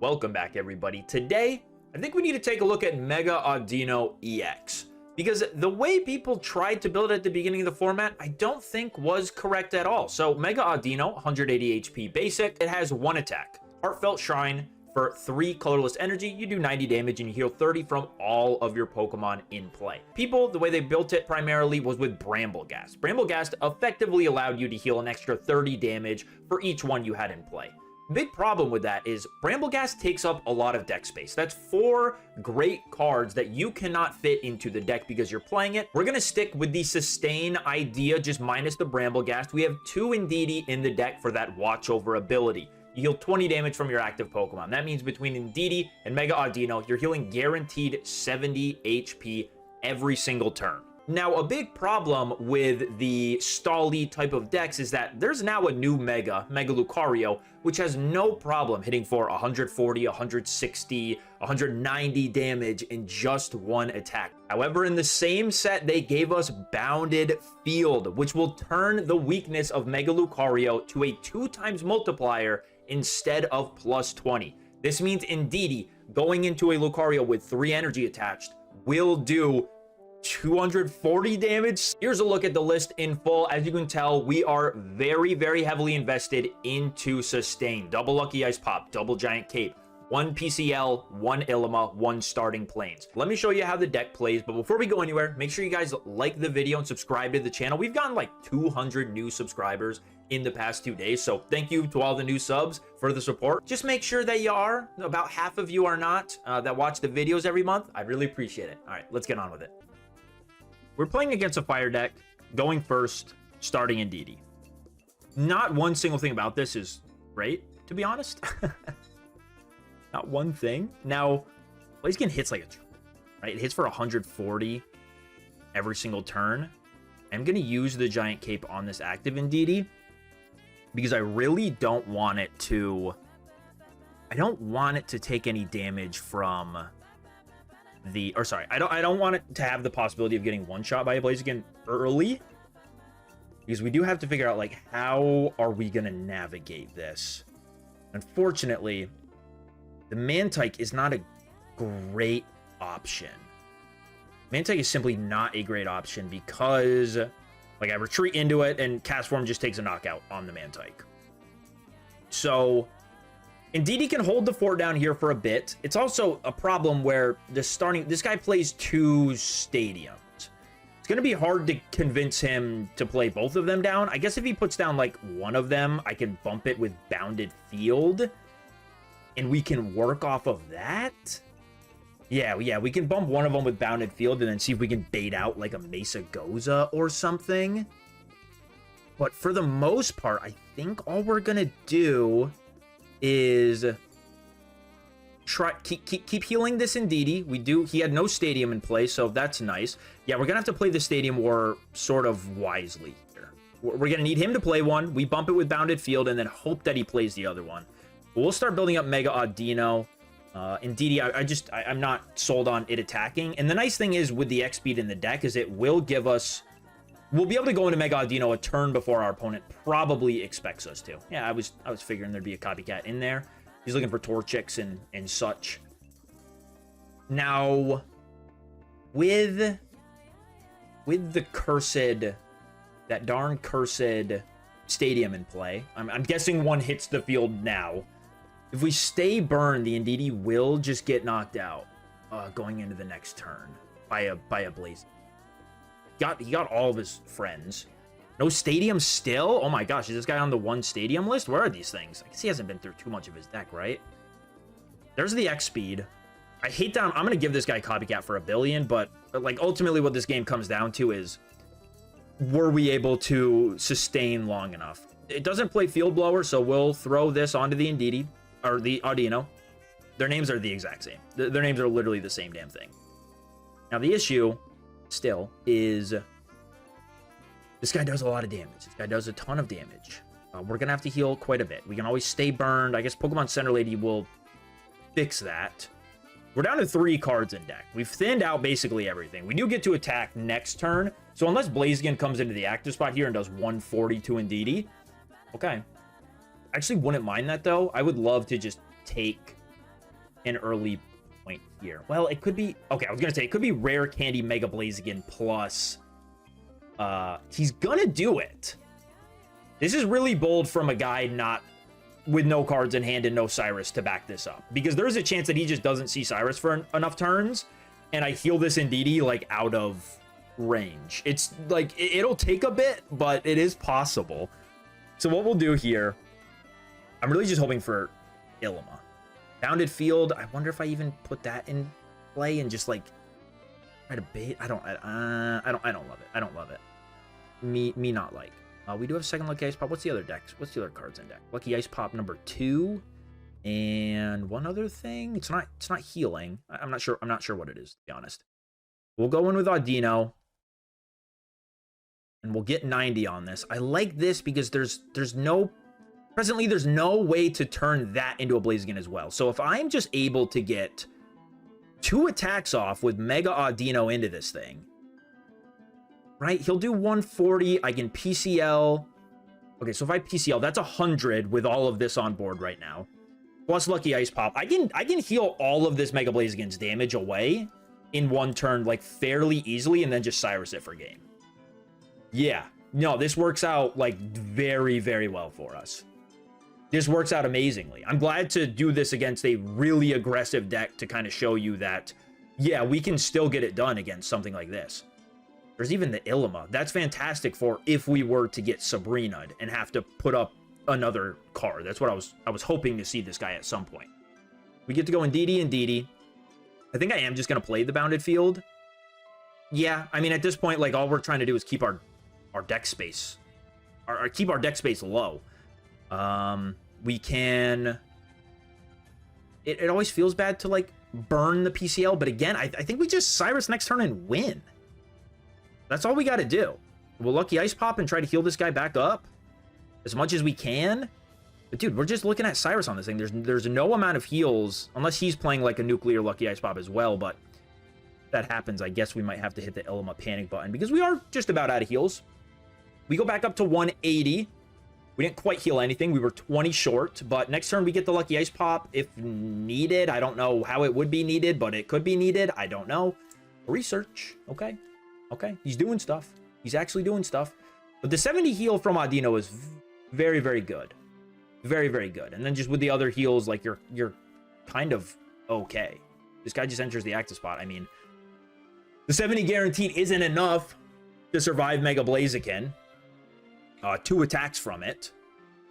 Welcome back, everybody. Today, I think we need to take a look at Mega Audino EX, because the way people tried to build it at the beginning of the format, I don't think was correct at all. So Mega Audino, 180 HP basic, it has one attack, Heartfelt Shrine. For 3 colorless energy, you do 90 damage and you heal 30 from all of your Pokemon in play. People, the way they built it primarily was with Bramblegast. Bramblegast effectively allowed you to heal an extra 30 damage for each one you had in play. Big problem with that is Bramblegast takes up a lot of deck space. That's 4 great cards that you cannot fit into the deck because you're playing it. We're going to stick with the sustain idea, just minus the Bramblegast. We have 2 Indeedee in the deck for that watch over ability. You heal 20 damage from your active Pokemon. That means between Indeedee and Mega Audino, you're healing guaranteed 70 HP every single turn. Now, a big problem with the Stally type of decks is that there's now a new Mega Lucario, which has no problem hitting for 140, 160, 190 damage in just one attack. However, in the same set, they gave us Bounded Field, which will turn the weakness of Mega Lucario to a 2x multiplier instead of plus 20. This means Indeedee going into a Lucario with 3 energy attached will do 240 damage. Here's a look at the list in full. As you can tell, we are very heavily invested into sustain. Double Lucky Ice Pop, double Giant Cape, 1 PCL, 1 Ilima, 1 Starting Plains. Let me show you how the deck plays, but before we go anywhere, make sure you guys like the video and subscribe to the channel. We've gotten like 200 new subscribers in the past 2 days, so thank you to all the new subs for the support. Just make sure that you are, about half of you are not, that watch the videos every month. I really appreciate it. All right, let's get on with it. We're playing against a fire deck, going first, starting Indeedee. Not one single thing about this is great, to be honest. Not one thing. Now, Blaziken hits like a, right? It hits for 140 every single turn. I'm going to use the Giant Cape on this active Indeedee because I really don't want it to... I don't want it to take any damage from the... Or sorry, I don't want it to have the possibility of getting one-shot by a Blaziken early. Because we do have to figure out, like, how are we going to navigate this? Unfortunately, the Manectric is not a great option. Manectric is simply not a great option because, like, I retreat into it and Cast Form just takes a knockout on the Manectric. So, Indeedee can hold the fort down here for a bit. It's also a problem where this guy plays 2 stadiums. It's going to be hard to convince him to play both of them down. I guess if he puts down, like, one of them, I can bump it with Bounded Field. And we can work off of that? Yeah, we can bump one of them with Bounded Field and then see if we can bait out like a Mesa Goza or something. But for the most part, I think all we're gonna do is try keep healing this Indeedee. He had no stadium in play, so that's nice. Yeah, we're gonna have to play the stadium war sort of wisely here. We're gonna need him to play one. We bump it with Bounded Field and then hope that he plays the other one. We'll start building up Mega Audino. Indeedee, I'm not sold on it attacking. And the nice thing is with the X speed in the deck is it will give us... We'll be able to go into Mega Audino a turn before our opponent probably expects us to. Yeah, I was figuring there'd be a copycat in there. He's looking for Torchics and such. Now, with the cursed... That darn cursed stadium in play. I'm guessing one hits the field now. If we stay burned, the Indeedee will just get knocked out going into the next turn by a Blaze. He got all of his friends. No stadium still? Oh my gosh, is this guy on the 1 stadium list? Where are these things? I guess he hasn't been through too much of his deck, right? There's the X speed. I hate that I'm going to give this guy Copycat for 1 billion, but like ultimately what this game comes down to is, were we able to sustain long enough? It doesn't play Field Blower, so we'll throw this onto the Indeedee. Or the Audino. Their names are the exact same. Their names are literally the same damn thing. Now, the issue, still, is this guy does a lot of damage. This guy does a ton of damage. We're going to have to heal quite a bit. We can always stay burned. I guess Pokemon Center Lady will fix that. We're down to 3 cards in deck. We've thinned out basically everything. We do get to attack next turn. So unless Blaziken comes into the active spot here and does 140 to Indeedee, okay. I actually wouldn't mind that, though. I would love to just take an early point here. Well, it could be... Okay, I was going to say, it could be Rare Candy Mega Blaziken plus... he's going to do it. This is really bold from a guy not... with no cards in hand and no Cyrus to back this up. Because there's a chance that he just doesn't see Cyrus for enough turns, and I heal this Indeedee, like, out of range. It's, like, it'll take a bit, but it is possible. So what we'll do here... I'm really just hoping for Ilima. Bounded Field, I wonder if I even put that in play and just, like, try to bait. I don't love it. I don't love it. Me not like. We do have second Lucky Ice Pop. What's the other decks? What's the other cards in deck? Lucky Ice Pop number 2. And one other thing. It's not healing. I'm not sure what it is, to be honest. We'll go in with Audino. And we'll get 90 on this. I like this because there's no way to turn that into a Blaziken as well. So if I'm just able to get 2 attacks off with Mega Audino into this thing, right? He'll do 140. I can PCL. Okay, so if I PCL, that's 100 with all of this on board right now. Plus Lucky Ice Pop. I can heal all of this Mega Blaziken's damage away in one turn, like, fairly easily, and then just Cyrus it for game. Yeah. No, this works out, like, very, very well for us. This works out amazingly. I'm glad to do this against a really aggressive deck to kind of show you that, yeah, we can still get it done against something like this. There's even the Ilima. That's fantastic for if we were to get Sabrina'd and have to put up another card. That's what I was hoping to see this guy at some point. We get to go Indeedee. I think I am just going to play the Bounded Field. Yeah, I mean, at this point, like, all we're trying to do is keep our deck space. Keep our deck space low. We can... It always feels bad to, like, burn the PCL, but again, I think we just Cyrus next turn and win. That's all we got to do. We'll Lucky Ice Pop and try to heal this guy back up as much as we can. But dude, we're just looking at Cyrus on this thing. There's no amount of heals, unless he's playing like a nuclear Lucky Ice Pop as well, but if that happens, I guess we might have to hit the Ilima panic button because we are just about out of heals. We go back up to 180. We didn't quite heal anything. We were 20 short, but next turn we get the Lucky Ice Pop if needed. I don't know how it would be needed, but it could be needed. I don't know. Research. Okay. Okay. He's doing stuff. He's actually doing stuff. But the 70 heal from Audino is very, very good. Very, very good. And then just with the other heals, like, you're kind of okay. This guy just enters the active spot. I mean, the 70 guaranteed isn't enough to survive Mega Blaziken. 2 attacks from it.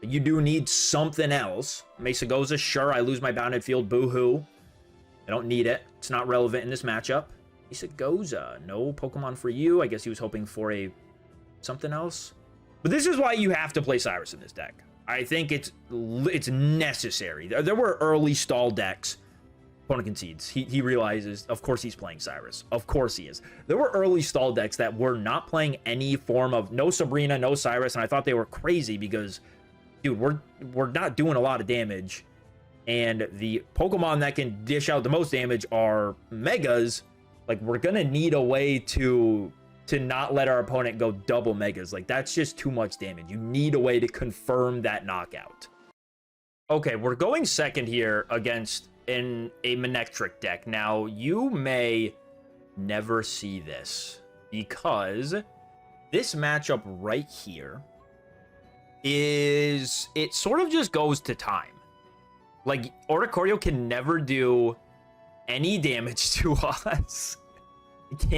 You do need something else. Mesa Goza, sure, I lose my Bounded Field, boo-hoo. I don't need it. It's not relevant in this matchup. Mesa Goza, no Pokemon for you. I guess he was hoping for a something else. But this is why you have to play Cyrus in this deck. I think it's necessary. There were early stall decks. Opponent concedes. He realizes, of course he's playing Cyrus. Of course he is. There were early stall decks that were not playing any form of no Sabrina, no Cyrus, and I thought they were crazy because, dude, we're not doing a lot of damage. And the Pokemon that can dish out the most damage are Megas. Like, we're gonna need a way to not let our opponent go double Megas. Like, that's just too much damage. You need a way to confirm that knockout. Okay, we're going second here against a manectric deck. Now, you may never see this because this matchup right here is... It sort of just goes to time. Like, Oricorio can never do any damage to us. It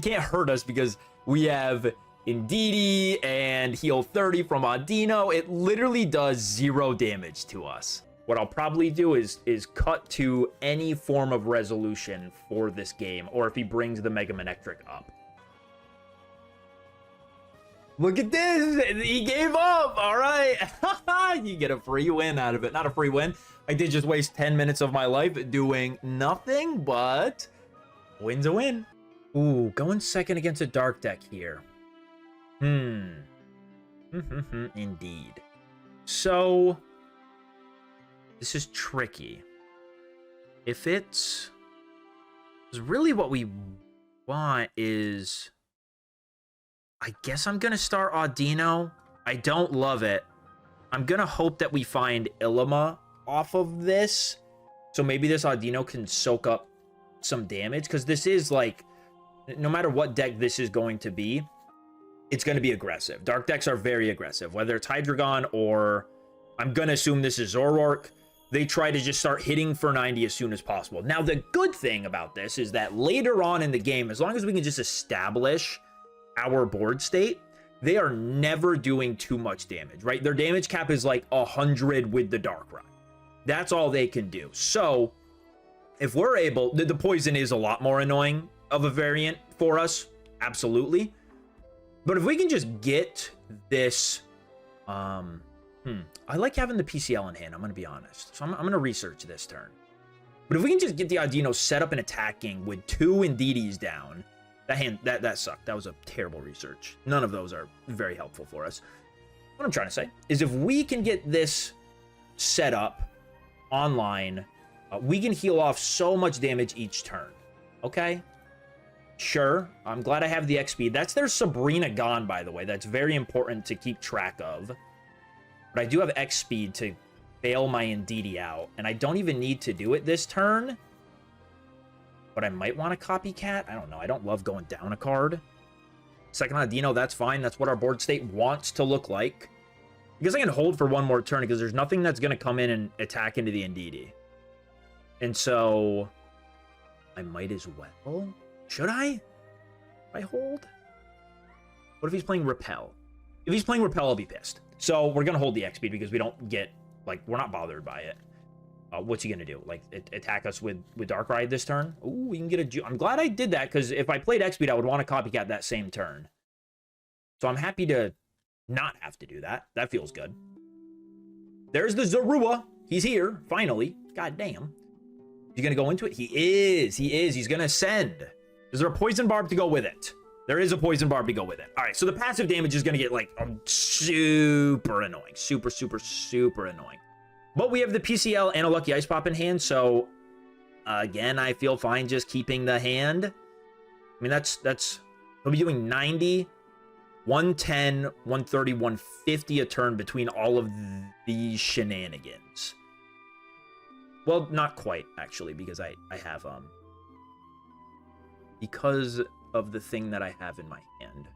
can't hurt us because we have Indeedee and heal 30 from Audino. It literally does 0 damage to us. What I'll probably do is cut to any form of resolution for this game, or if he brings the Mega Manectric up. Look at this! He gave up! All right! You get a free win out of it. Not a free win. I did just waste 10 minutes of my life doing nothing, but win's a win. Ooh, going second against a dark deck here. Indeed. So, this is tricky. If it's... really what we want is... I guess I'm going to start Audino. I don't love it. I'm going to hope that we find Ilima off of this. So maybe this Audino can soak up some damage, because this is like, no matter what deck this is going to be, it's going to be aggressive. Dark decks are very aggressive, whether it's Hydreigon or I'm going to assume this is Zoroark. They try to just start hitting for 90 as soon as possible. Now, the good thing about this is that later on in the game, as long as we can just establish our board state, they are never doing too much damage, right? Their damage cap is like 100 with the Darkrai. That's all they can do. So if we're able, the poison is a lot more annoying of a variant for us, absolutely. But if we can just get this, I like having the PCL in hand, I'm going to be honest. So I'm going to research this turn. But if we can just get the Audino set up and attacking with 2 Indeedis down, that sucked. That was a terrible research. None of those are very helpful for us. What I'm trying to say is if we can get this set up online, we can heal off so much damage each turn. Okay? Sure. I'm glad I have the X speed. That's their Sabrina gone, by the way. That's very important to keep track of. But I do have X speed to bail my Indeedee out. And I don't even need to do it this turn. But I might want a copycat. I don't know. I don't love going down a card. Second Audino, that's fine. That's what our board state wants to look like. Because I can hold for one more turn because there's nothing that's going to come in and attack into the Indeedee. And so I might as well. Should I? I hold? What if he's playing Repel? If he's playing Repel, I'll be pissed. So we're going to hold the X speed because we don't get, like, we're not bothered by it. What's he going to do? Like, attack us with Darkrai this turn? Ooh, we can get a... I'm glad I did that, because if I played X speed, I would want to copycat that same turn. So I'm happy to not have to do that. That feels good. There's the Zorua. He's here, finally. God damn. He's going to go into it? He is. He is. He's going to ascend. Is there a Poison Barb to go with it? There is a Poison Barb to go with it. All right, so the passive damage is going to get, like, super annoying. Super, super, super annoying. But we have the PCL and a Lucky Ice Pop in hand, so, again, I feel fine just keeping the hand. I mean, he'll be doing 90, 110, 130, 150 a turn between all of these shenanigans. Well, not quite, actually, because I have, because of the thing that I have in my hand,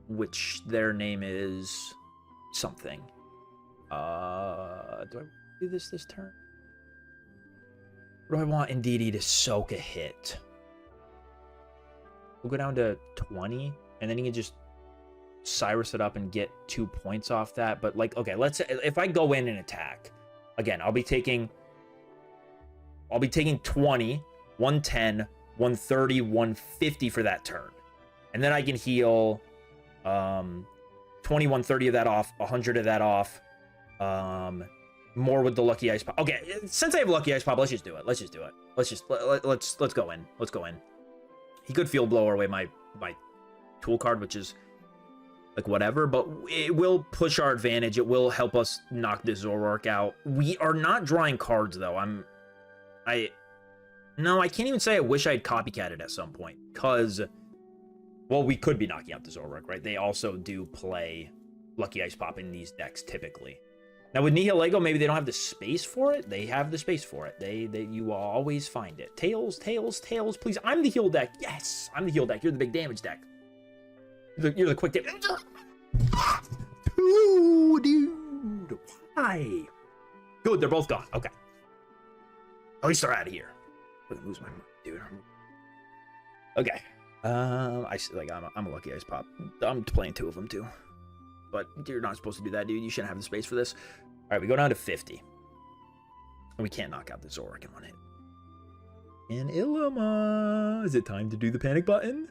which their name is something. Do I do this turn? Or do I want Indeedee to soak a hit? We'll go down to 20, and then you can just Cyrus it up and get 2 points off that. But, like, okay, let's say if I go in and attack, again, I'll be taking 20, 110, 130, 150 for that turn. And then I can heal 20, 130 of that off, 100 of that off. More with the Lucky Ice Pop. Okay, since I have Lucky Ice Pop, let's just do it. Let's go in. Let's go in. He could Field Blow away my tool card, which is like whatever, but it will push our advantage. It will help us knock this Zoroark out. We are not drawing cards though. No, I can't even say I wish I had copycatted at some point, because, well, we could be knocking out the Zoroark, right? They also do play Lucky Ice Pop in these decks typically. Now with Nihilego, maybe they don't have the space for it. They have the space for it. You will always find it. Tails, please. I'm the heal deck. Yes, I'm the heal deck. You're the big damage deck. You're the quick damage. Dude, why? Good, they're both gone. Okay. At least they're out of here. I'm gonna lose my mind, dude. Okay. I'm a Lucky Ice Pop. I'm playing 2 of them too. But you're not supposed to do that, dude. You shouldn't have the space for this. All right, we go down to 50. And we can't knock out the Zoroark in one hit. And Illuma. Is it time to do the panic button?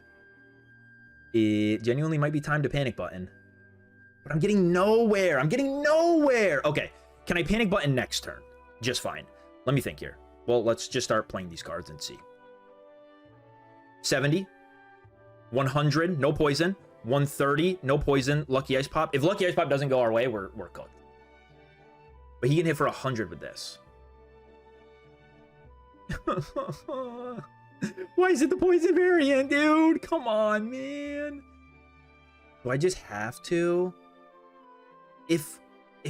It genuinely might be time to panic button. But I'm getting nowhere. Okay, can I panic button next turn? Just fine. Let me think here. Well, let's just start playing these cards and see. 70. 100, no poison. 130, no poison. Lucky Ice Pop. If Lucky Ice Pop doesn't go our way, we're cooked. But he can hit for 100 with this. Why is it the poison variant, dude? Come on, man. Do I just have to? If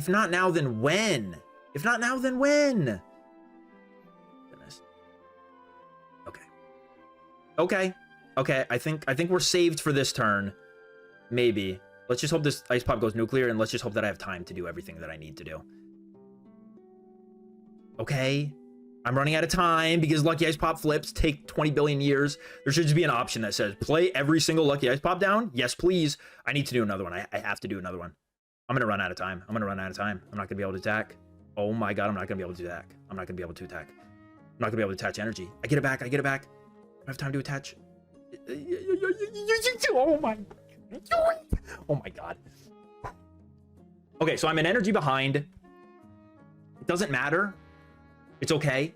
not now, then when? If not now, then when? Okay. Okay, I think we're saved for this turn. Maybe. Let's just hope this Ice Pop goes nuclear, and let's just hope that I have time to do everything that I need to do. Okay. I'm running out of time because Lucky Ice Pop flips take 20 billion years. There should just be an option that says, play every single Lucky Ice Pop down. Yes, please. I need to do another one. I have to do another one. I'm going to run out of time. I'm not going to be able to attack. Oh my god, I'm not going to be able to attack. I'm not going to be able to attack. I'm not going to be able to attach energy. I get it back. I get it back. I don't have time to attach. Oh my. Oh my god. Okay, so I'm an energy behind. It doesn't matter. It's okay.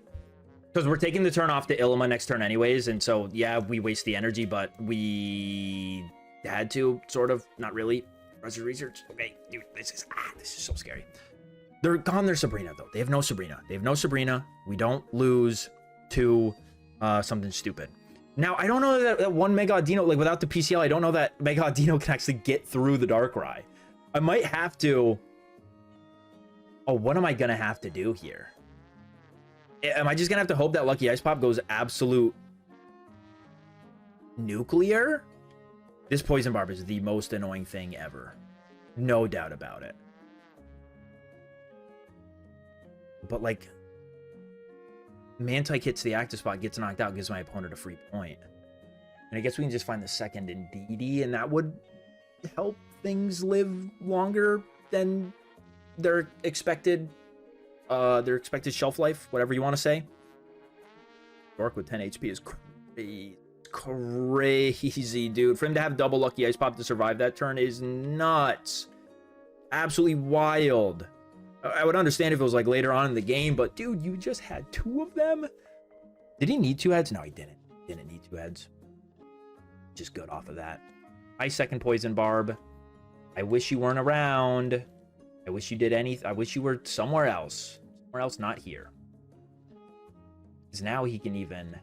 Because we're taking the turn off to Ilima next turn anyways. And so, yeah, we waste the energy, but we had to, sort of. Not really. Research. Okay, dude, this is so scary. They're gone their Sabrina, though. They have no Sabrina. They have no Sabrina. We don't lose to something stupid. Now, I don't know that one Mega Audino, like, without the PCL, I don't know that Mega Audino can actually get through the Darkrai. I might have to... Oh, what am I going to have to do here? Am I just going to have to hope that Lucky Ice Pop goes absolute nuclear? This Poison Barb is the most annoying thing ever. No doubt about it. But, like... Mantike hits the active spot, gets knocked out, gives my opponent a free point. And I guess we can just find the second Indeedee, and that would help things live longer than their expected shelf life, whatever you want to say. Dork with 10 HP is crazy, dude. For him to have double Lucky Ice Pop to survive that turn is nuts. Absolutely wild. I would understand if it was like later on in the game, but dude, you just had 2 of them? Did he need 2 heads? No, he didn't. Didn't need 2 heads. Just good off of that. Ice second Poison Barb. I wish you weren't around. I wish you did anything. I wish you were somewhere else. Somewhere else, not here. Because now he can even...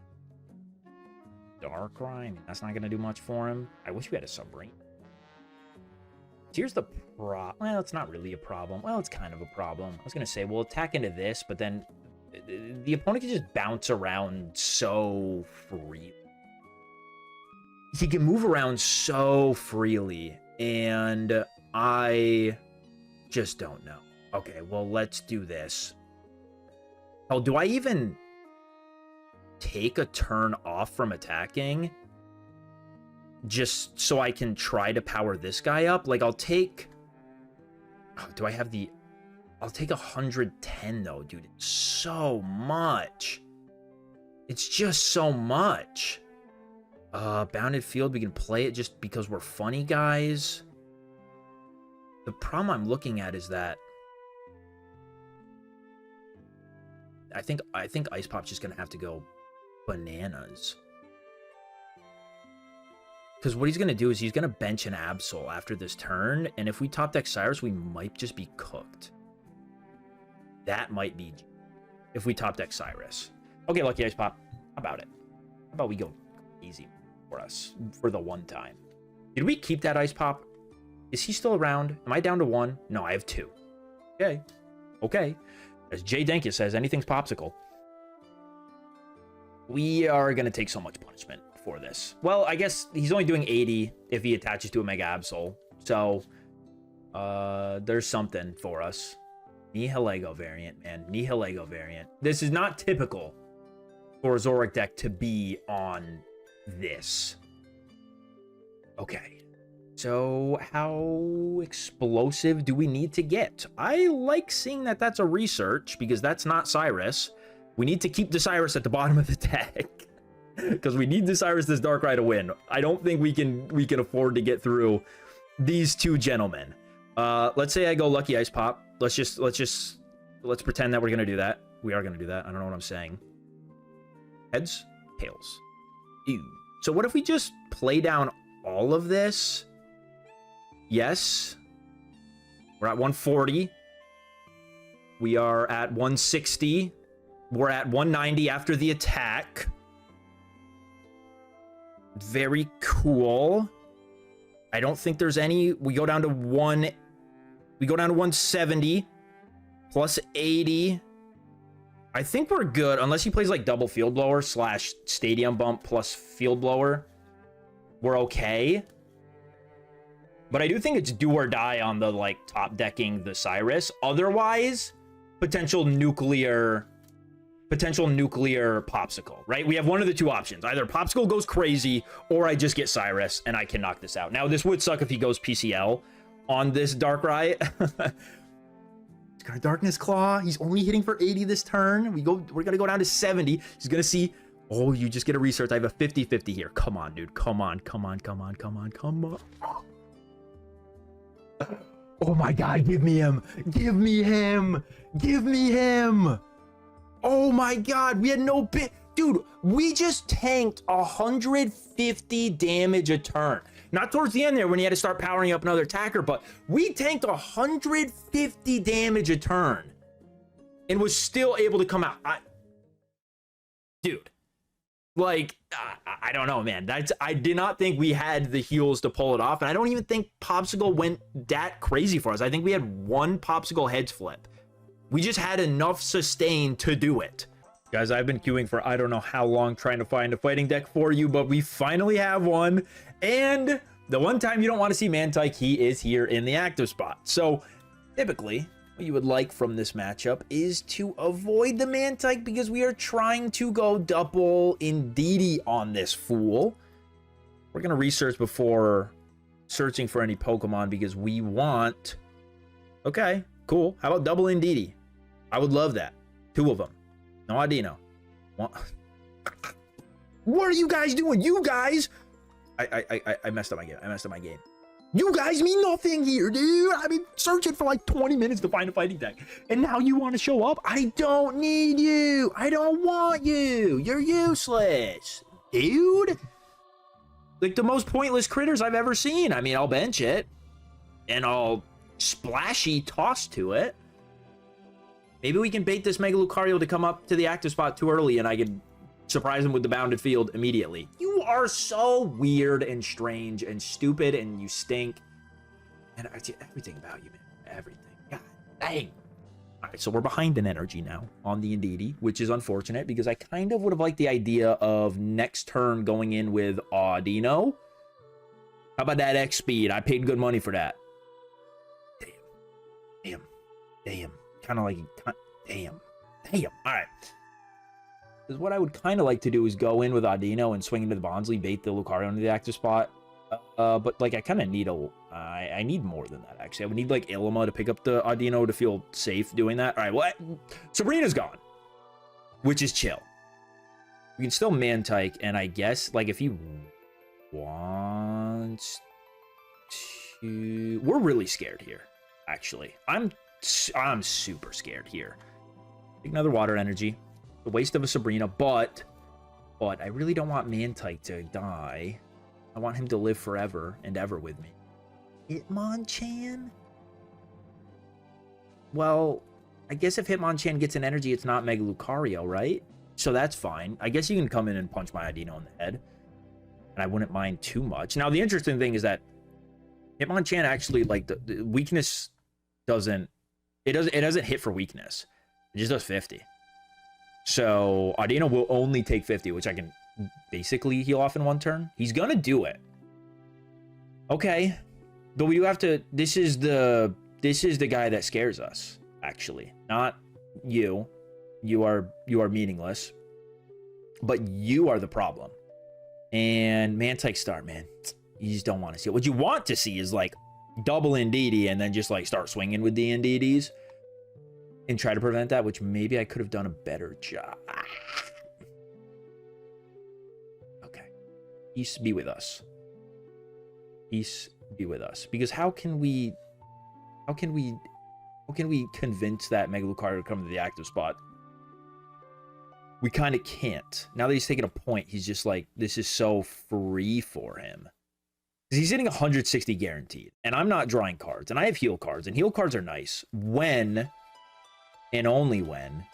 Darkrai? I mean, that's not going to do much for him. I wish we had a Sabrina. Here's the problem. Well, it's not really a problem. Well, it's kind of a problem. I was going to say, we'll attack into this, but then the opponent can just bounce around so freely. He can move around so freely, and I just don't know. Okay, well, let's do this. Oh, do I even take a turn off from attacking? Just so I can try to power this guy up? Like, I'll take... Oh, do I have the... I'll take 110, though, dude. It's so much. It's just so much. Bounded Field, we can play it just because we're funny guys. The problem I'm looking at is that... I think Ice Pop's just gonna have to go bananas. Because what he's going to do is he's going to bench an Absol after this turn, and if we top deck Cyrus, we might just be cooked. That might be if we top deck Cyrus. Okay, Lucky Ice Pop. How about it? How about we go easy for us for the one time? Did we keep that Ice Pop? Is he still around? Am I down to 1? No, I have 2. Okay. Okay. As Jay Denkus says, anything's popsicle. We are going to take so much punishment for this. Well, I guess he's only doing 80 if he attaches to a Mega Absol. So, there's something for us. Nihilego variant, man. Nihilego variant. This is not typical for a Zoroark deck to be on this. Okay. So, how explosive do we need to get? I like seeing that that's a research, because that's not Cyrus. We need to keep the Cyrus at the bottom of the deck. Because we need the Cyrus this Darkrai to win. I don't think we can afford to get through these 2 gentlemen. Let's say I go Lucky Ice Pop. Let's pretend that we're gonna do that. We are gonna do that. I don't know what I'm saying. Heads, tails. Ew. So what if we just play down all of this? Yes. We're at 140. We are at 160. We're at 190 after the attack. Very cool. I don't think there's any... We go down to 170 plus 80. I think we're good, unless he plays like double field blower slash stadium bump plus field blower. We're okay. But I do think it's do or die on the like top decking the Cyrus. Otherwise, potential nuclear Popsicle, right? We have one of the two options. Either Popsicle goes crazy or I just get Cyrus and I can knock this out. Now, this would suck if he goes PCL on this Darkrai. He's got a Darkness Claw. He's only hitting for 80 this turn. We're gonna go down to 70. He's gonna see. Oh, you just get a research. I have a 50-50 here. Come on, dude. Come on. Oh my God, give me him. Give me him. Oh my God, we had no bit. Dude, we just tanked 150 damage a turn. Not towards the end there when he had to start powering up another attacker, but we tanked 150 damage a turn and was still able to come out. Dude, like, I don't know, man. I did not think we had the heals to pull it off, and I don't even think Popsicle went that crazy for us. I think we had one Popsicle heads flip. We just had enough sustain to do it. Guys, I've been queuing for I don't know how long trying to find a fighting deck for you, but we finally have one. And the one time you don't want to see Mantyke, he is here in the active spot. So typically, what you would like from this matchup is to avoid the Mantyke because we are trying to go double Indeedee on this fool. We're going to research before searching for any Pokemon because we want... Okay, cool. How about double Indeedee? I would love that. Two of them. No Audino. What are you guys doing? You guys... I messed up my game. You guys mean nothing here, dude. I've been searching for like 20 minutes to find a fighting deck. And now you want to show up? I don't need you. I don't want you. You're useless, dude. Like the most pointless critters I've ever seen. I mean, I'll bench it. And I'll splashy toss to it. Maybe we can bait this Mega Lucario to come up to the active spot too early and I can surprise him with the bounded field immediately. You are so weird and strange and stupid and you stink. And everything about you, man. Everything. God dang. All right, so we're behind in energy now on the Indeedee, which is unfortunate because I kind of would have liked the idea of next turn going in with Audino. How about that X speed? I paid good money for that. Damn. Kind of like, damn. All right. Because what I would kind of like to do is go in with Audino and swing into the Bonsly, bait the Lucario into the active spot. But like, I kind of need I need more than that, actually. I would need like Ilima to pick up the Audino to feel safe doing that. All right, well, Sabrina's gone, which is chill. We can still Mantyke, and I guess like if he wants to, we're really scared here. Actually, I'm super scared here. Take another water energy. The waste of a Sabrina, but I really don't want Mantyke to die. I want him to live forever and ever with me. Hitmonchan? Well, I guess if Hitmonchan gets an energy, it's not Mega Lucario, right? So that's fine. I guess you can come in and punch my Audino in the head. And I wouldn't mind too much. Now, the interesting thing is that Hitmonchan actually, like, the weakness doesn't... It doesn't hit for weakness. It just does 50. So Audino will only take 50, which I can basically heal off in one turn. He's gonna do it. Okay. But we do have to... This is the guy that scares us, actually. Not you. You are meaningless. But you are the problem. And Mantyke start, man. You just don't want to see it. What you want to see is like double Indeedee and then just like start swinging with the Indeedees and try to prevent that, which maybe I could have done a better job. Okay. Peace be with us. Peace be with us. Because how can we convince that Mega Lucario to come to the active spot? We kind of can't. Now that he's taking a point, he's just like, this is so free for him. He's hitting 160 guaranteed. And I'm not drawing cards. And I have heal cards. And heal cards are nice when, and only when,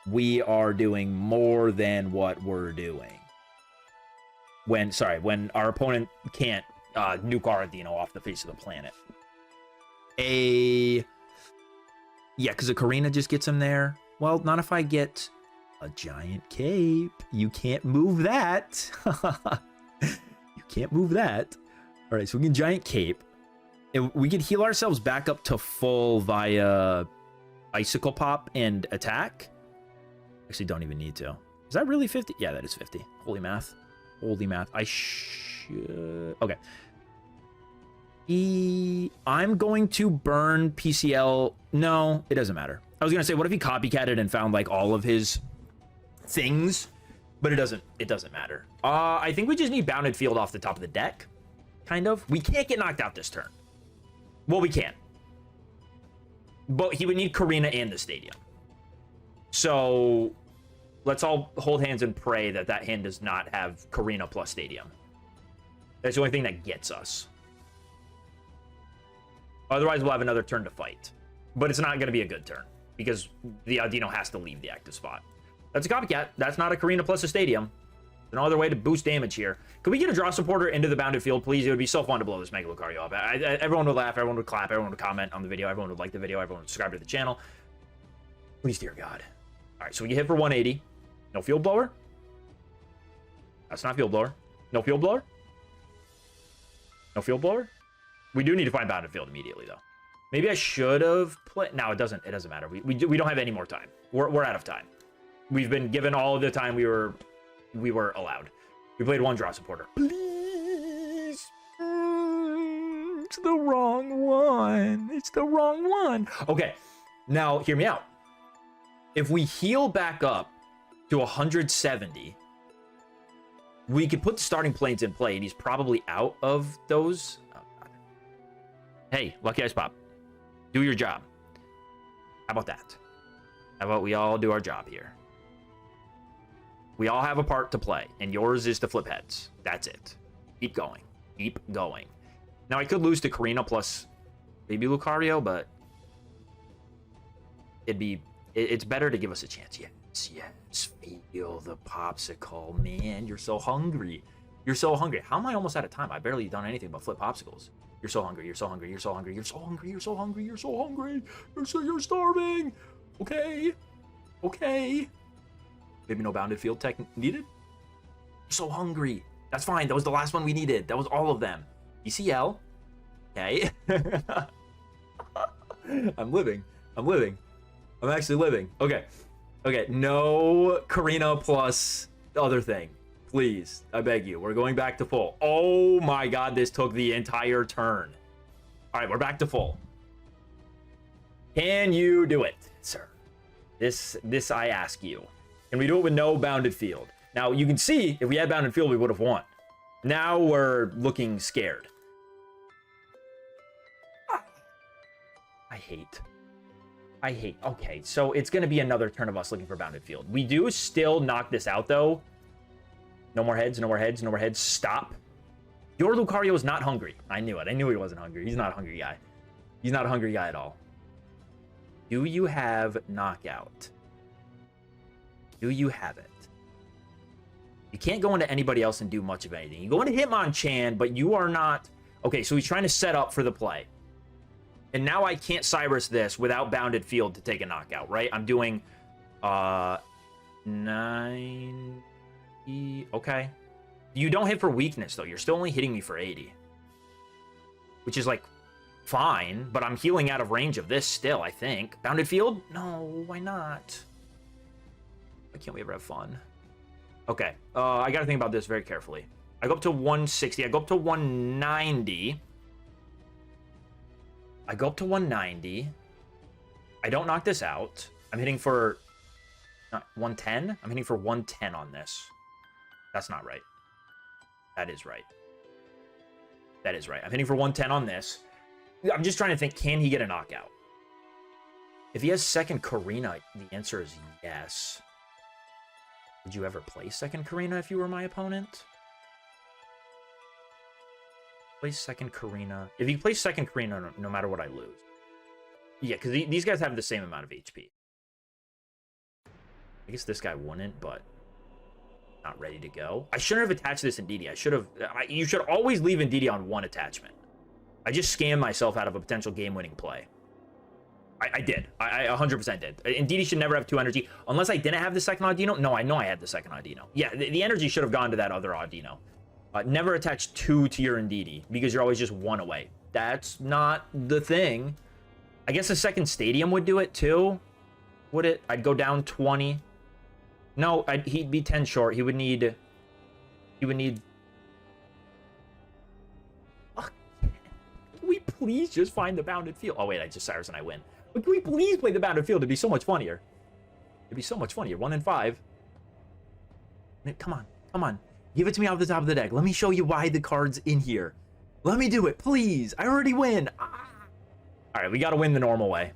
we are doing more than what we're doing. When our opponent can't nuke our Audino off the face of the planet. Yeah, because a Karina just gets him there. Well, not if I get a giant cape. You can't move that. You can't move that. All right, so we get giant cape. And we can heal ourselves back up to full via icicle pop and attack. Actually, don't even need to. Is that really 50? Yeah, that is 50. Holy math. Holy math. I should... Okay. I'm going to burn PCL. No, it doesn't matter. I was going to say, what if he copycatted and found, like, all of his things? But it doesn't matter. I think we just need Bounded Field off the top of the deck. Kind of. We can't get knocked out this turn. Well, we can. But he would need Karina and the stadium. So let's all hold hands and pray that that hand does not have Karina plus stadium. That's the only thing that gets us. Otherwise, we'll have another turn to fight. But it's not going to be a good turn because the Audino has to leave the active spot. That's a copycat. That's not a Karina plus a stadium. There's no other way to boost damage here. Can we get a draw supporter into the Bounded Field, please? It would be so fun to blow this Mega Lucario up. Everyone would laugh. Everyone would clap. Everyone would comment on the video. Everyone would like the video. Everyone would subscribe to the channel. Please, dear God. All right, so we get hit for 180. No Field Blower. That's not Field Blower. No Field Blower. No Field Blower. We do need to find Bounded Field immediately, though. Maybe I should have played... No, it doesn't matter. We don't have any more time. We're out of time. We've been given all of the time we were allowed. We played one draw supporter. Please. It's the wrong one. It's the wrong one. Okay. Now, hear me out. If we heal back up to 170, we could put the starting planes in play, and he's probably out of those. Oh, hey, Lucky Ice Pop. Do your job. How about that? How about we all do our job here? We all have a part to play, and yours is to flip heads. That's it. Keep going. Keep going. Now, I could lose to Karina plus Baby Lucario, but it's better to give us a chance. Yes, yes. Feel the popsicle. Man, you're so hungry. You're so hungry. How am I almost out of time? I've barely done anything but flip popsicles. You're so hungry. You're so hungry. You're so hungry. You're so hungry. You're so hungry. You're so hungry. You're starving. Okay. Okay. Maybe no Bounded Field tech needed. You're so hungry. That's fine. That was the last one we needed. That was all of them. ECL. Okay. I'm living. I'm living. I'm actually living. Okay. Okay. No Karina plus the other thing. Please. I beg you. We're going back to full. Oh my God. This took the entire turn. All right. We're back to full. Can you do it, sir? This I ask you. Can we do it with no Bounded Field? Now, you can see, if we had Bounded Field, we would have won. Now we're looking scared. I hate. Okay, so it's going to be another turn of us looking for Bounded Field. We do still knock this out, though. No more heads, no more heads, no more heads. Stop. Your Lucario is not hungry. I knew it. I knew he wasn't hungry. He's not a hungry guy. He's not a hungry guy at all. Do you have Knockout? Do you have it? You can't go into anybody else and do much of anything. You go into Hitmonchan, but you are not... Okay, so he's trying to set up for the play. And now I can't Cyrus this without Bounded Field to take a knockout, right? I'm doing 90... Okay. You don't hit for weakness, though. You're still only hitting me for 80. Which is, like, fine. But I'm healing out of range of this still, I think. Bounded Field? No, why not? Why can't we ever have fun? Okay. I got to think about this very carefully. I go up to 160. I go up to 190. I go up to 190. I don't knock this out. I'm hitting for 110. I'm hitting for 110 on this. That's not right. That is right. That is right. I'm hitting for 110 on this. I'm just trying to think, can he get a knockout? If he has second Karina, the answer is yes. Would you ever play second Karina if you were my opponent? Play second Karina. If you play second Karina, no matter what I lose. Yeah, because these guys have the same amount of HP. I guess this guy wouldn't, but not ready to go. I shouldn't have attached this Indeedee. I should have... you should always leave Indeedee on one attachment. I just scammed myself out of a potential game-winning play. I did. I 100% did. Indeed, should never have 2 energy. Unless I didn't have the second Audino. No, I know I had the second Audino. Yeah, the energy should have gone to that other Audino. Never attach 2 to your Indeedee because you're always just 1 away. That's not the thing. I guess a second stadium would do it too. Would it? I'd go down 20. No, he'd be 10 short. He would need... Oh, can we please just find the bounded field? Oh, wait, I just Cyrus and I win. But can we please play the bounded field? It'd be so much funnier. It'd be so much funnier. 1 and 5. Come on. Come on. Give it to me off the top of the deck. Let me show you why the card's in here. Let me do it, please. I already win. Ah. All right, we got to win the normal way.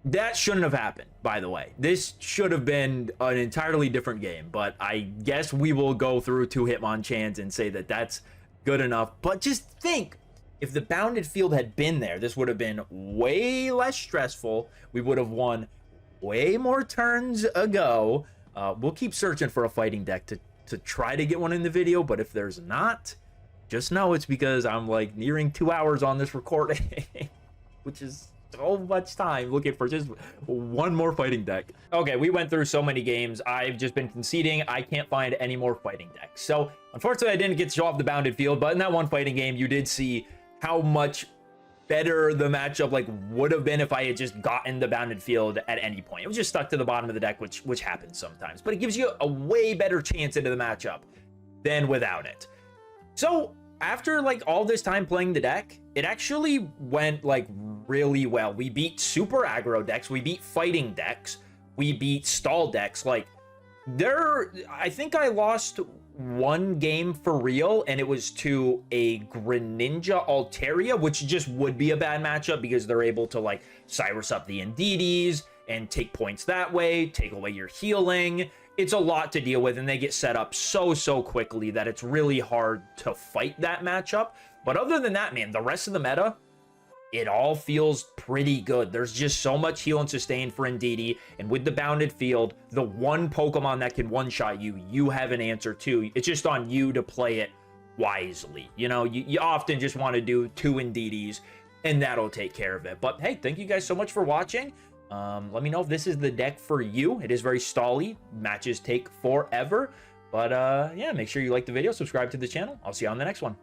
That shouldn't have happened, by the way. This should have been an entirely different game, but I guess we will go through 2 Hitmonchan's and say that that's good enough. But just think, if the bounded field had been there, this would have been way less stressful. We would have won way more turns ago. We'll keep searching for a fighting deck to try to get one in the video, but if there's not, just know it's because I'm like nearing 2 hours on this recording, which is so much time looking for just one more fighting deck. Okay, we went through so many games. I've just been conceding. I can't find any more fighting decks. So unfortunately, I didn't get to show off the bounded field, but in that one fighting game, you did see how much better the matchup like would have been if I had just gotten the bounded field at any point. It was just stuck to the bottom of the deck, which happens sometimes, but it gives you a way better chance into the matchup than without it. So after like all this time playing the deck, it actually went like really well. We beat super aggro decks, we beat fighting decks, we beat stall decks. Like I think I lost 1 game for real, and it was to a Greninja Altaria, which just would be a bad matchup because they're able to like Cyrus up the Indeedees and take points that way, take away your healing. It's a lot to deal with, and they get set up so quickly that it's really hard to fight that matchup. But other than that, man, the rest of the meta, it all feels pretty good. There's just so much heal and sustain for Indeedee, and with the bounded field, the one Pokemon that can one-shot you, you have an answer to. It's just on you to play it wisely. You know, you often just want to do 2 Indeedees, and that'll take care of it. But hey, thank you guys so much for watching. Let me know if this is the deck for you. It is very stally. Matches take forever. But yeah, make sure you like the video, subscribe to the channel. I'll see you on the next one.